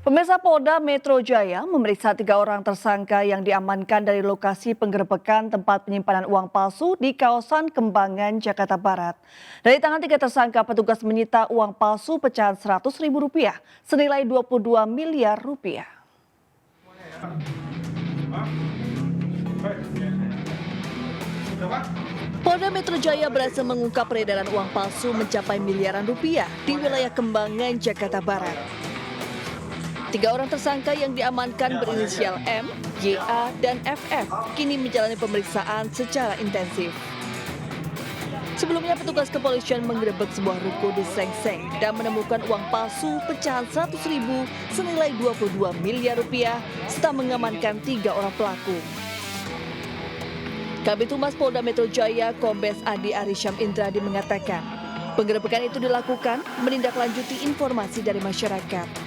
Pemirsa, Polda Metro Jaya memeriksa 3 orang tersangka yang diamankan dari lokasi penggerebekan tempat penyimpanan uang palsu di kawasan Kembangan, Jakarta Barat. Dari tangan 3 tersangka, petugas menyita uang palsu pecahan Rp100.000 senilai 22 miliar rupiah. Polda Metro Jaya berhasil mengungkap peredaran uang palsu mencapai miliaran rupiah di wilayah Kembangan, Jakarta Barat. 3 orang tersangka yang diamankan berinisial M, YA, dan FF kini menjalani pemeriksaan secara intensif. Sebelumnya petugas kepolisian menggerebek sebuah ruko di Srengseng dan menemukan uang palsu pecahan Rp100.000 senilai 22 miliar rupiah serta mengamankan 3 orang pelaku. Kabid Humas Polda Metro Jaya Kombes Adi Arisyam Indradi mengatakan, penggerebekan itu dilakukan menindaklanjuti informasi dari masyarakat.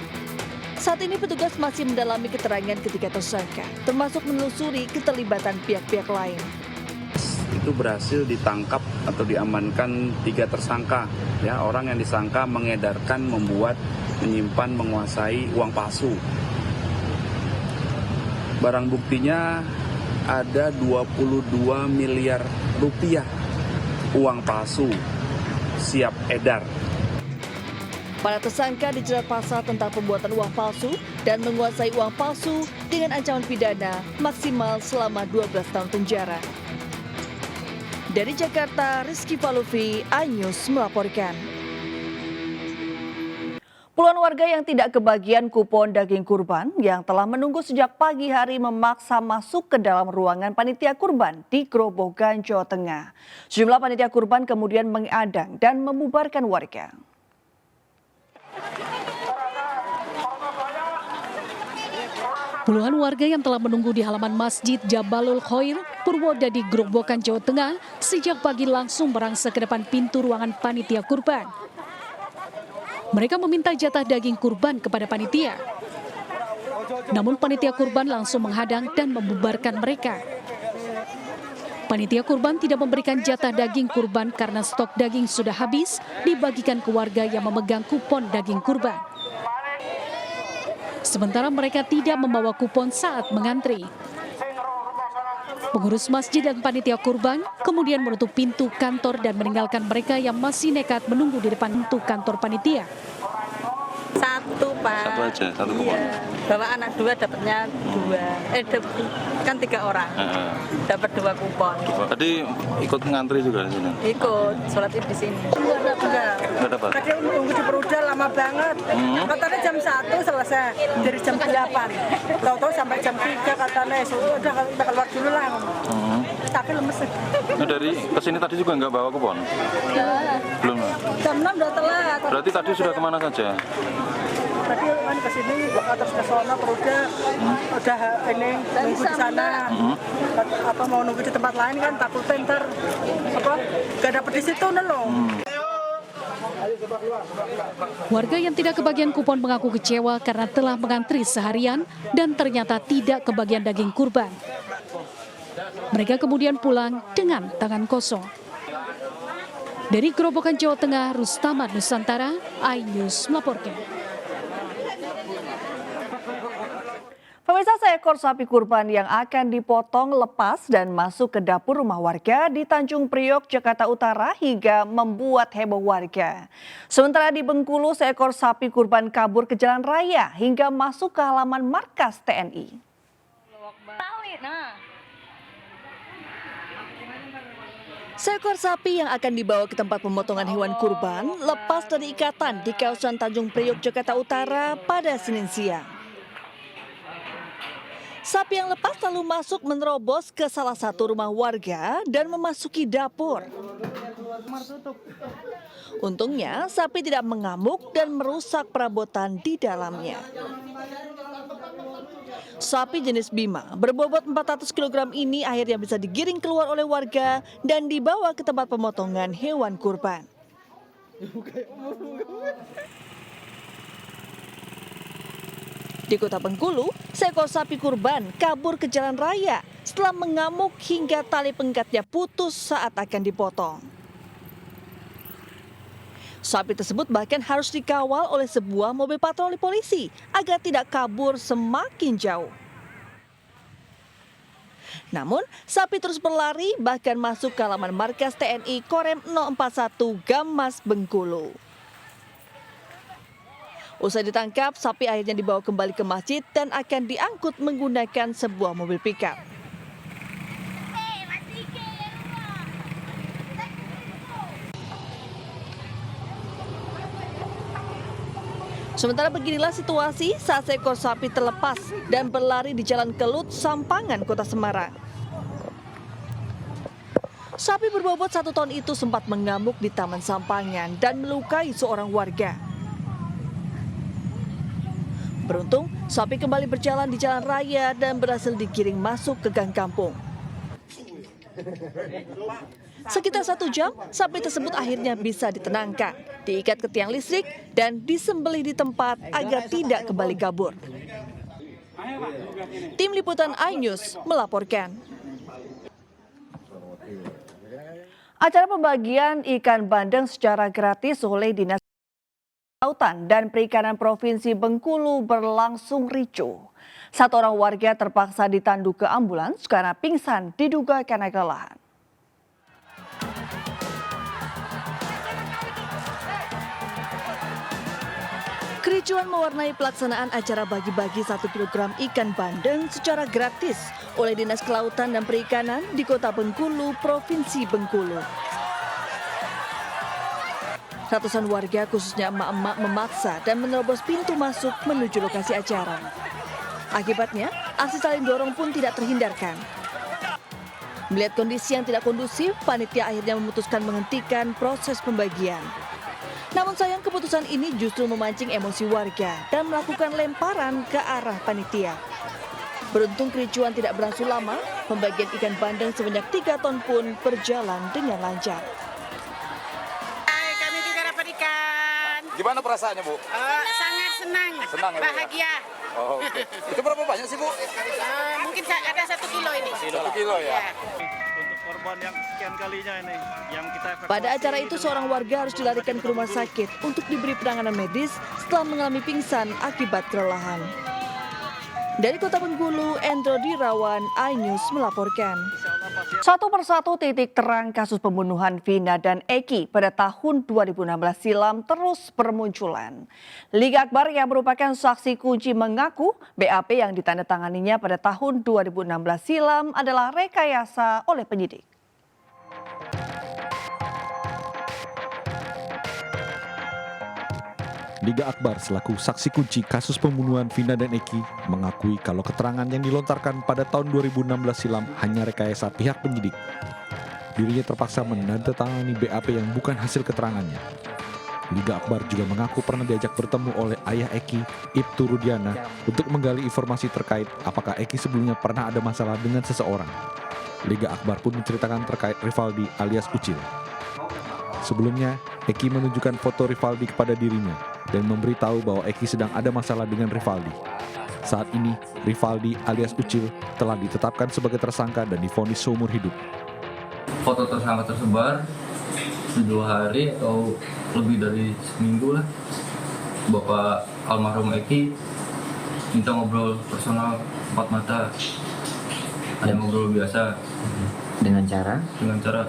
Saat ini petugas masih mendalami keterangan ketiga tersangka, termasuk menelusuri keterlibatan pihak-pihak lain. Itu berhasil ditangkap atau diamankan 3 tersangka, ya, orang yang disangka mengedarkan, membuat, menyimpan, menguasai uang palsu. Barang buktinya ada 22 miliar rupiah uang palsu siap edar. Para tersangka dijerat pasal tentang pembuatan uang palsu dan menguasai uang palsu dengan ancaman pidana maksimal selama 12 tahun penjara. Dari Jakarta, Rizky Paluvi, iNews melaporkan. Puluhan warga yang tidak kebagian kupon daging kurban yang telah menunggu sejak pagi hari memaksa masuk ke dalam ruangan panitia kurban di Grobogan, Jawa Tengah. Sejumlah panitia kurban kemudian mengadang dan membubarkan warga. Puluhan warga yang telah menunggu di halaman Masjid Jabalul Khoir, Purwodadi, Grobogan, Jawa Tengah sejak pagi langsung merangsek ke depan pintu ruangan panitia kurban. Mereka meminta jatah daging kurban kepada panitia. Namun panitia kurban langsung menghadang dan membubarkan mereka. Panitia kurban tidak memberikan jatah daging kurban karena stok daging sudah habis dibagikan ke warga yang memegang kupon daging kurban. Sementara mereka tidak membawa kupon saat mengantri. Pengurus masjid dan panitia kurban kemudian menutup pintu kantor dan meninggalkan mereka yang masih nekat menunggu di depan pintu kantor panitia. Satu, Pak. Satu aja, satu kupon. Iya. Bawa anak 2 dapatnya 2. Kan 3 orang. Dapat 2 kupon. Tadi ikut ngantri juga di sini. Ikut sholat Id di sini. Enggak dapat. Tadi nunggu di Perudal lama banget. Katanya jam 1 selesai dari jam 8. Tahu-tahu sampai jam 3 katanya udah keluar dulu lah. Tapi lemes. Nah, dari kesini tadi juga nggak bawa kupon? Belum. Jam 6 udah telat. Berarti tadi sudah kemana saja? Tadi kan ke sini terus ke sana Perudal udah ini nunggu di sana. Apa mau nunggu di tempat lain kan takut ntar apa gak dapet di situ loh. Warga yang tidak kebagian kupon mengaku kecewa karena telah mengantri seharian dan ternyata tidak kebagian daging kurban. Mereka kemudian pulang dengan tangan kosong. Dari Grobogan, Jawa Tengah, Rustamad Nusantara, iNews melaporkan. Pemirsa, seekor sapi kurban yang akan dipotong lepas dan masuk ke dapur rumah warga di Tanjung Priok, Jakarta Utara hingga membuat heboh warga. Sementara di Bengkulu, seekor sapi kurban kabur ke jalan raya hingga masuk ke halaman markas TNI. Seekor sapi yang akan dibawa ke tempat pemotongan hewan kurban lepas dari ikatan di kawasan Tanjung Priok, Jakarta Utara pada Senin siang. Sapi yang lepas lalu masuk menerobos ke salah satu rumah warga dan memasuki dapur. Untungnya sapi tidak mengamuk dan merusak perabotan di dalamnya. Sapi jenis Bima berbobot 400 kg ini akhirnya bisa digiring keluar oleh warga dan dibawa ke tempat pemotongan hewan kurban. Di Kota Bengkulu, seekor sapi kurban kabur ke jalan raya setelah mengamuk hingga tali pengikatnya putus saat akan dipotong. Sapi tersebut bahkan harus dikawal oleh sebuah mobil patroli polisi agar tidak kabur semakin jauh. Namun, sapi terus berlari bahkan masuk ke halaman markas TNI Korem 041 Gamas Bengkulu. Usai ditangkap, sapi akhirnya dibawa kembali ke masjid dan akan diangkut menggunakan sebuah mobil pickup. Sementara beginilah situasi saat seekor sapi terlepas dan berlari di Jalan Kelut, Sampangan, Kota Semarang. Sapi berbobot 1 ton itu sempat mengamuk di Taman Sampangan dan melukai seorang warga. Beruntung, sapi kembali berjalan di jalan raya dan berhasil digiring masuk ke gang kampung. Sekitar 1 jam, sapi tersebut akhirnya bisa ditenangkan, diikat ke tiang listrik, dan disembelih di tempat agar tidak kembali kabur. Tim Liputan iNews melaporkan. Acara pembagian ikan bandeng secara gratis oleh Dinas Kelautan dan Perikanan Provinsi Bengkulu berlangsung ricuh. 1 orang warga terpaksa ditanduk ke ambulans karena pingsan diduga karena kelelahan. Kericuan mewarnai pelaksanaan acara bagi-bagi 1 kilogram ikan bandeng secara gratis oleh Dinas Kelautan dan Perikanan di Kota Bengkulu, Provinsi Bengkulu. Ratusan warga khususnya emak-emak memaksa dan menerobos pintu masuk menuju lokasi acara. Akibatnya, aksi saling dorong pun tidak terhindarkan. Melihat kondisi yang tidak kondusif, panitia akhirnya memutuskan menghentikan proses pembagian. Namun sayang keputusan ini justru memancing emosi warga dan melakukan lemparan ke arah panitia. Beruntung kericuan tidak berlangsung lama, pembagian ikan bandeng sebanyak 3 ton pun berjalan dengan lancar. Hai, kami juga dapat ikan. Gimana perasaannya, Bu? Sangat senang, Senang ya, Bu, ya? bahagia. Oh, oke. Itu berapa banyak sih, Bu? Mungkin ada 1 kilo ini. 1 kilo ya? Ya. Untuk korban yang sekian kalinya ini yang kita evakuasi. Pada acara itu seorang warga harus dilarikan ke rumah sakit untuk diberi penanganan medis setelah mengalami pingsan akibat kelelahan. Dari Kota Bengkulu, Endro Dirawan, iNews melaporkan. Satu persatu titik terang kasus pembunuhan Vina dan Eki pada tahun 2016 silam terus bermunculan. Liga Akbar yang merupakan saksi kunci mengaku BAP yang ditandatanganinya pada tahun 2016 silam adalah rekayasa oleh penyidik. Liga Akbar selaku saksi kunci kasus pembunuhan Vina dan Eki mengakui kalau keterangan yang dilontarkan pada tahun 2016 silam hanya rekayasa pihak penyidik. Dirinya terpaksa menandatangani BAP yang bukan hasil keterangannya. Liga Akbar juga mengaku pernah diajak bertemu oleh ayah Eki, Ibtu Rudiana, untuk menggali informasi terkait apakah Eki sebelumnya pernah ada masalah dengan seseorang. Liga Akbar pun menceritakan terkait Rivaldi alias Ucil. Sebelumnya, Eki menunjukkan foto Rivaldi kepada dirinya dan memberitahu bahwa Eki sedang ada masalah dengan Rivaldi. Saat ini, Rivaldi alias Ucil telah ditetapkan sebagai tersangka dan divonis seumur hidup. Foto tersangka tersebar 2 hari atau lebih dari seminggu lah. Bapak almarhum Eki minta ngobrol personal 4 mata. Ada ngobrol biasa. Dengan cara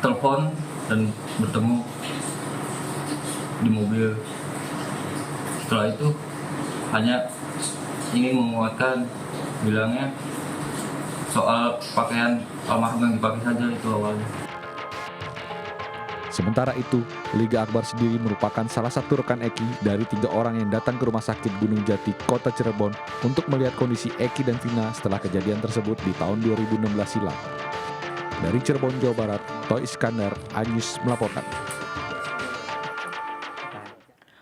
telepon dan bertemu di mobil. Setelah itu hanya ingin menguatkan, bilangnya soal pakaian almarhum yang dipakai saja itu awalnya. Sementara itu, Liga Akbar sendiri merupakan salah satu rekan Eki dari 3 orang yang datang ke Rumah Sakit Gunung Jati, Kota Cirebon untuk melihat kondisi Eki dan Vina setelah kejadian tersebut di tahun 2016 silam. Dari Cirebon, Jawa Barat, Toy Iskandar, iNews melaporkan.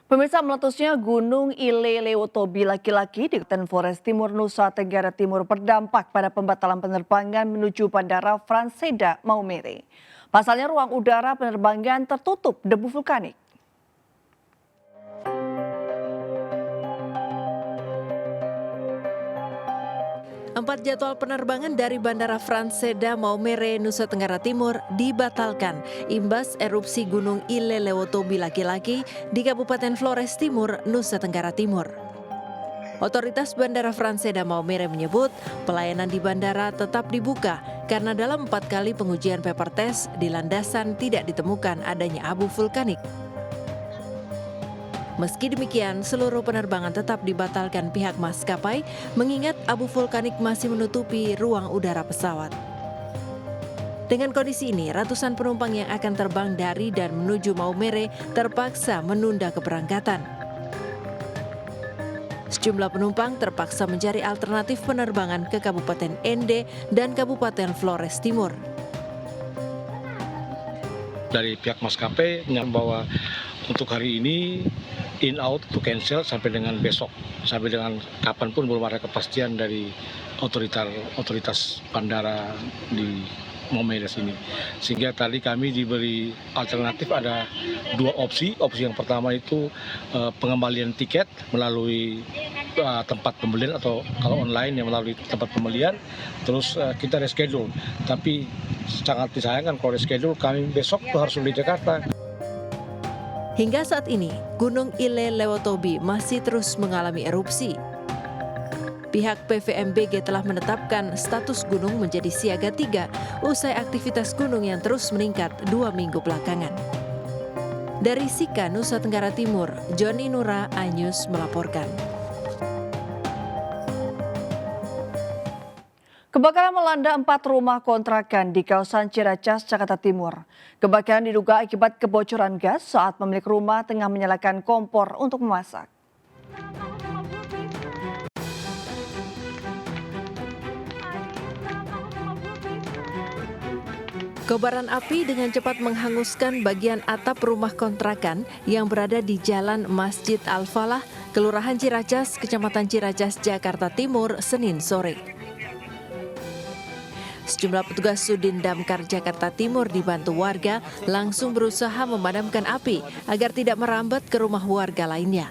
Pemirsa, meletusnya Gunung Ile Lewotobi laki-laki di Hutan Forest Timur Nusa Tenggara Timur berdampak pada pembatalan penerbangan menuju Bandara Franseda Maumere. Pasalnya ruang udara penerbangan tertutup debu vulkanik. 4 jadwal penerbangan dari Bandara Frans Seda Maumere, Nusa Tenggara Timur dibatalkan imbas erupsi Gunung Ile Lewotobi laki-laki di Kabupaten Flores Timur, Nusa Tenggara Timur. Otoritas Bandara Frans Seda Maumere menyebut pelayanan di bandara tetap dibuka karena dalam 4 kali pengujian paper test di landasan tidak ditemukan adanya abu vulkanik. Meski demikian, seluruh penerbangan tetap dibatalkan pihak maskapai mengingat abu vulkanik masih menutupi ruang udara pesawat. Dengan kondisi ini, ratusan penumpang yang akan terbang dari dan menuju Maumere terpaksa menunda keberangkatan. Sejumlah penumpang terpaksa mencari alternatif penerbangan ke Kabupaten Ende dan Kabupaten Flores Timur. Dari pihak maskapai bahwa untuk hari ini in out to cancel sampai dengan besok, sampai dengan kapanpun belum ada kepastian dari otoritas bandara di Maumere sini. Sehingga tadi kami diberi alternatif ada 2 opsi. Opsi yang pertama itu pengembalian tiket melalui tempat pembelian atau kalau online yang melalui tempat pembelian. Terus kita reschedule. Tapi sangat disayangkan kalau reschedule kami besok tuh harus di Jakarta. Hingga saat ini, Gunung Ile Lewotobi masih terus mengalami erupsi. Pihak PVMBG telah menetapkan status gunung menjadi siaga 3 usai aktivitas gunung yang terus meningkat 2 minggu belakangan. Dari Sika, Nusa Tenggara Timur, Joni Nura, iNews melaporkan. Kebakaran melanda 4 rumah kontrakan di kawasan Ciracas, Jakarta Timur. Kebakaran diduga akibat kebocoran gas saat pemilik rumah tengah menyalakan kompor untuk memasak. Kobaran api dengan cepat menghanguskan bagian atap rumah kontrakan yang berada di Jalan Masjid Al-Falah, Kelurahan Ciracas, Kecamatan Ciracas, Jakarta Timur, Senin sore. Sejumlah petugas Sudin Damkar Jakarta Timur dibantu warga langsung berusaha memadamkan api agar tidak merambat ke rumah warga lainnya.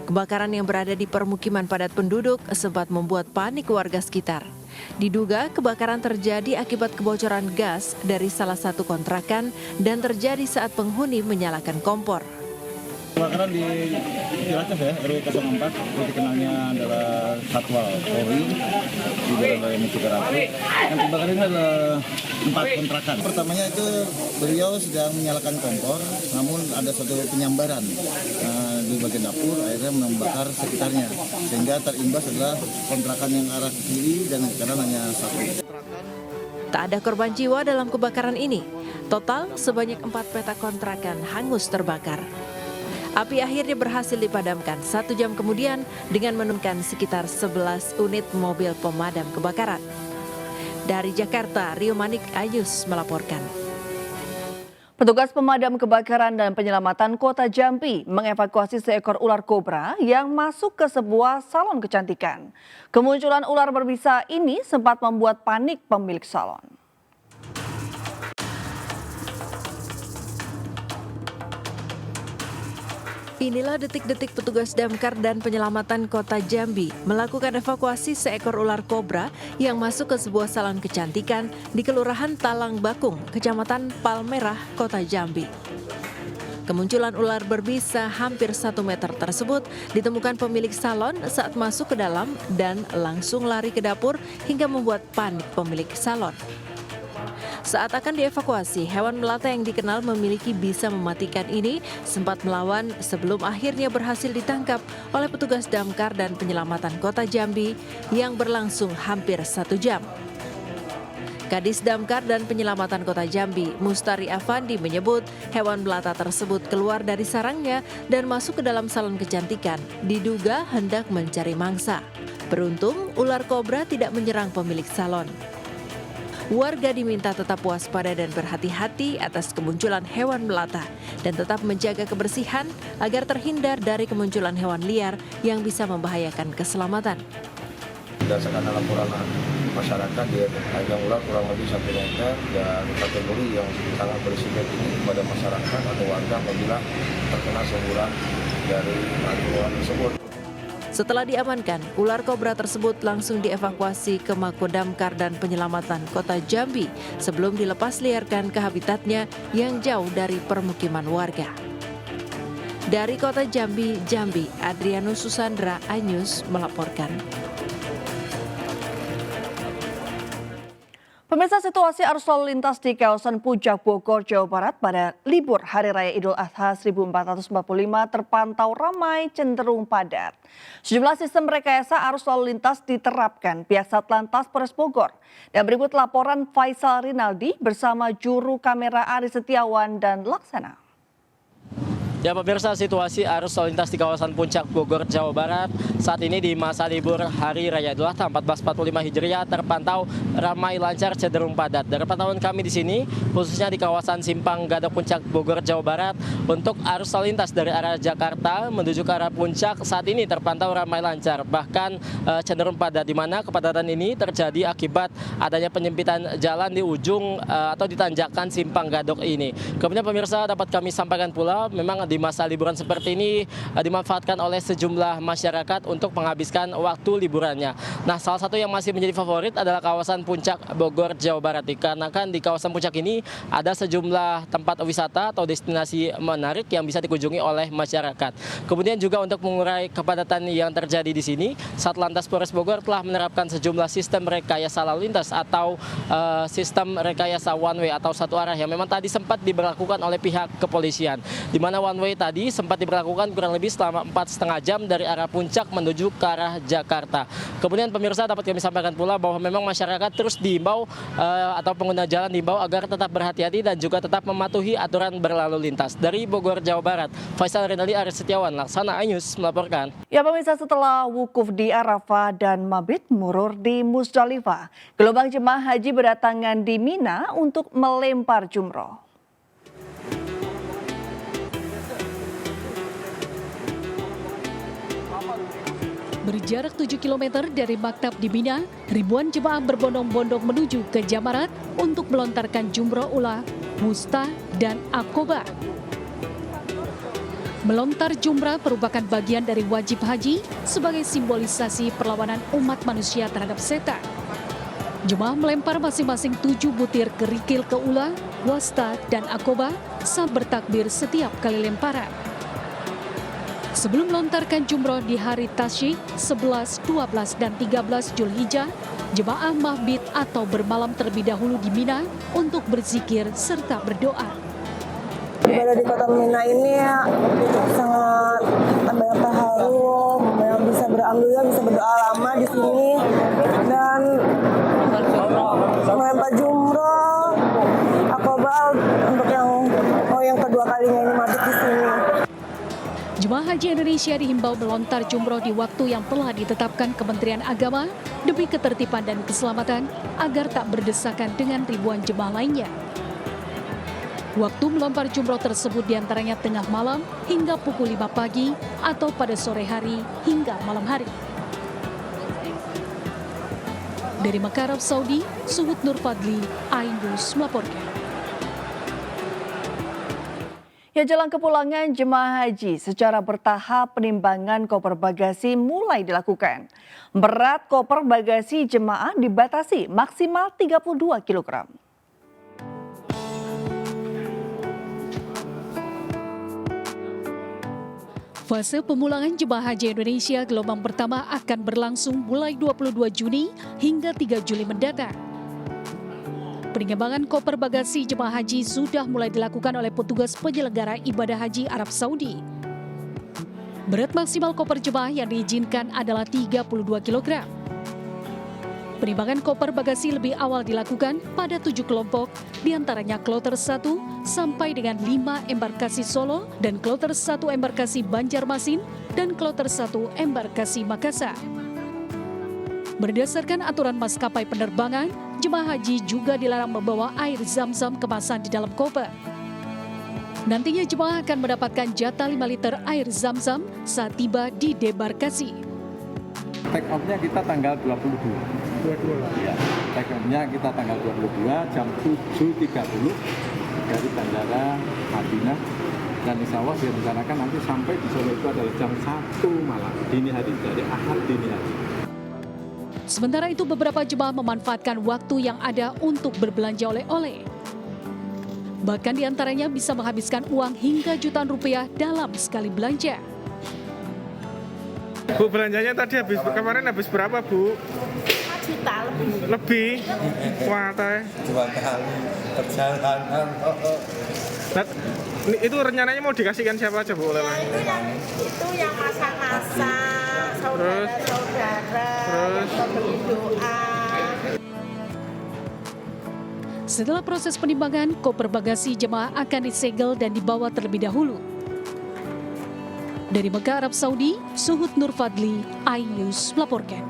Kebakaran yang berada di permukiman padat penduduk sempat membuat panik warga sekitar. Diduga kebakaran terjadi akibat kebocoran gas dari salah satu kontrakan dan terjadi saat penghuni menyalakan kompor. Kebakaran di Ciracas ya, RW 04, titik kenalnya adalah Satwal Polri di daerah Musukaratu. Yang kebakaran ini adalah 4 kontrakan. Pertamanya itu beliau sedang menyalakan kompor, namun ada satu penyambaran di bagian dapur, akhirnya membakar sekitarnya. Sehingga terimbas adalah kontrakan yang arah kiri dan kanan hanya 1. Tak ada korban jiwa dalam kebakaran ini. Total sebanyak 4 petak kontrakan hangus terbakar. Api akhirnya berhasil dipadamkan 1 jam kemudian dengan menurunkan sekitar 11 unit mobil pemadam kebakaran. Dari Jakarta, Rio Manik, iNews melaporkan. Petugas pemadam kebakaran dan penyelamatan Kota Jambi mengevakuasi seekor ular kobra yang masuk ke sebuah salon kecantikan. Kemunculan ular berbisa ini sempat membuat panik pemilik salon. Inilah detik-detik petugas damkar dan penyelamatan Kota Jambi melakukan evakuasi seekor ular kobra yang masuk ke sebuah salon kecantikan di Kelurahan Talang Bakung, Kecamatan Palmerah, Kota Jambi. Kemunculan ular berbisa hampir 1 meter tersebut ditemukan pemilik salon saat masuk ke dalam dan langsung lari ke dapur hingga membuat panik pemilik salon. Saat akan dievakuasi, hewan melata yang dikenal memiliki bisa mematikan ini sempat melawan sebelum akhirnya berhasil ditangkap oleh petugas damkar dan penyelamatan Kota Jambi yang berlangsung hampir 1 jam. Kadis Damkar dan Penyelamatan Kota Jambi, Mustari Afandi menyebut hewan melata tersebut keluar dari sarangnya dan masuk ke dalam salon kecantikan, diduga hendak mencari mangsa. Beruntung, ular kobra tidak menyerang pemilik salon. Warga diminta tetap waspada dan berhati-hati atas kemunculan hewan melata dan tetap menjaga kebersihan agar terhindar dari kemunculan hewan liar yang bisa membahayakan keselamatan. Berdasarkan laporan masyarakat di panjang ular kurang lebih 1 meter dan kategori yang sangat berisiko tinggi kepada masyarakat atau warga apabila terkena semburan dari ular tersebut. Setelah diamankan, ular kobra tersebut langsung dievakuasi ke Mako Damkar dan Penyelamatan Kota Jambi sebelum dilepas liarkan ke habitatnya yang jauh dari permukiman warga. Dari Kota Jambi, Adrianus Susandra, iNews melaporkan. Pemirsa, situasi arus lalu lintas di kawasan Puncak Bogor, Jawa Barat pada libur Hari Raya Idul Adha 1445 terpantau ramai cenderung padat. Sejumlah sistem rekayasa arus lalu lintas diterapkan pihak Satlantas Polres Bogor. Dan berikut laporan Faisal Rinaldi bersama juru kamera Ari Setiawan dan Laksana. Ya pemirsa, situasi arus lalu lintas di kawasan Puncak Bogor, Jawa Barat saat ini di masa libur Hari Raya Idul Adha 1445 Hijriah terpantau ramai, lancar, cenderung padat. Dari pantauan kami di sini, khususnya di kawasan Simpang Gadok Puncak Bogor, Jawa Barat, untuk arus lalu lintas dari arah Jakarta menuju ke arah Puncak saat ini terpantau ramai, lancar, bahkan cenderung padat, di mana kepadatan ini terjadi akibat adanya penyempitan jalan di ujung atau di tanjakan Simpang Gadok ini. Kemudian pemirsa, dapat kami sampaikan pula, memang di masa liburan seperti ini dimanfaatkan oleh sejumlah masyarakat untuk menghabiskan waktu liburannya. Nah, salah satu yang masih menjadi favorit adalah kawasan Puncak Bogor, Jawa Barat. Dikarenakan di kawasan Puncak ini ada sejumlah tempat wisata atau destinasi menarik yang bisa dikunjungi oleh masyarakat. Kemudian juga untuk mengurai kepadatan yang terjadi di sini, Satlantas Polres Bogor telah menerapkan sejumlah sistem rekayasa lalu lintas atau sistem rekayasa one way atau satu arah yang memang tadi sempat diberlakukan oleh pihak kepolisian, di mana one way tadi sempat diberlakukan kurang lebih selama 4,5 jam dari arah Puncak menuju ke arah Jakarta. Kemudian pemirsa, dapat kami sampaikan pula bahwa memang masyarakat terus diimbau atau pengguna jalan diimbau agar tetap berhati-hati dan juga tetap mematuhi aturan berlalu lintas. Dari Bogor, Jawa Barat, Faisal Rinaldi, Ari Setiawan, Laksana, iNews melaporkan. Ya pemirsa, setelah wukuf di Arafah dan mabit murur di Musdalifah, gelombang jemaah haji berdatangan di Mina untuk melempar jumroh. Berjarak 7 km dari maktab di Mina, ribuan jemaah berbondong-bondong menuju ke Jamarat untuk melontarkan jumroh ula, wusta, dan akobah. Melontar jumrah merupakan bagian dari wajib haji sebagai simbolisasi perlawanan umat manusia terhadap setan. Jemaah melempar masing-masing 7 butir kerikil ke ula, wasta, dan akobah saat bertakbir setiap kali lemparan. Sebelum melontarkan jumroh di hari Tasyrik 11, 12, dan 13 Zulhijjah, jemaah mahbit atau bermalam terlebih dahulu di Mina untuk berzikir serta berdoa. Ibadah di kota Mina ini sangat banyak terharu, yang bisa alhamdulillah bisa berdoa lama di sini dan melempar jumroh, akobah untuk yang kedua kalinya ini mabit di sini. Jemaah Haji Indonesia dihimbau melontar jumroh di waktu yang telah ditetapkan Kementerian Agama demi ketertiban dan keselamatan agar tak berdesakan dengan ribuan jemaah lainnya. Waktu melempar jumroh tersebut diantaranya tengah malam hingga pukul 5 pagi atau pada sore hari hingga malam hari. Dari Mekah, Arab Saudi, Suhud Nur Fadli, iNews melaporkan. Ya, jelang kepulangan jemaah haji secara bertahap penimbangan koper bagasi mulai dilakukan. Berat koper bagasi jemaah dibatasi maksimal 32 kg. Fase pemulangan jemaah haji Indonesia gelombang pertama akan berlangsung mulai 22 Juni hingga 3 Juli mendatang. Penimbangan koper bagasi jemaah haji sudah mulai dilakukan oleh petugas penyelenggara ibadah haji Arab Saudi. Berat maksimal koper jemaah yang diizinkan adalah 32 kg. Penimbangan koper bagasi lebih awal dilakukan pada 7 kelompok, diantaranya kloter 1 sampai dengan 5 embarkasi Solo dan kloter 1 embarkasi Banjarmasin dan kloter 1 embarkasi Makassar. Berdasarkan aturan maskapai penerbangan, jemaah haji juga dilarang membawa air zam-zam kemasan di dalam koper. Nantinya jemaah akan mendapatkan jatah 5 liter air zam-zam saat tiba di debarkasi. Take off-nya kita tanggal 22. Ya, take off-nya kita tanggal 22 jam 7.30 dari Bandara Madinah Dan insya Allah direncanakan nanti sampai di Solo itu adalah jam 1 malam, dini hari, dari Ahad dini hari. Sementara itu beberapa jemaah memanfaatkan waktu yang ada untuk berbelanja oleh-oleh. Bahkan diantaranya bisa menghabiskan uang hingga jutaan rupiah dalam sekali belanja. Bu, belanjanya tadi kemarin habis berapa, Bu? 5 juta Lebih? Wah, teh. 2 kali perjalanan. Nah, itu rencananya mau dikasihkan siapa aja, Bu, oleh-oleh? itu yang masak-masak, saudara-saudara, yang memberi doa. Setelah proses penimbangan, koper bagasi jemaah akan disegel dan dibawa terlebih dahulu. Dari Mekah, Arab Saudi, Suhud Nur Fadli, iNews melaporkan.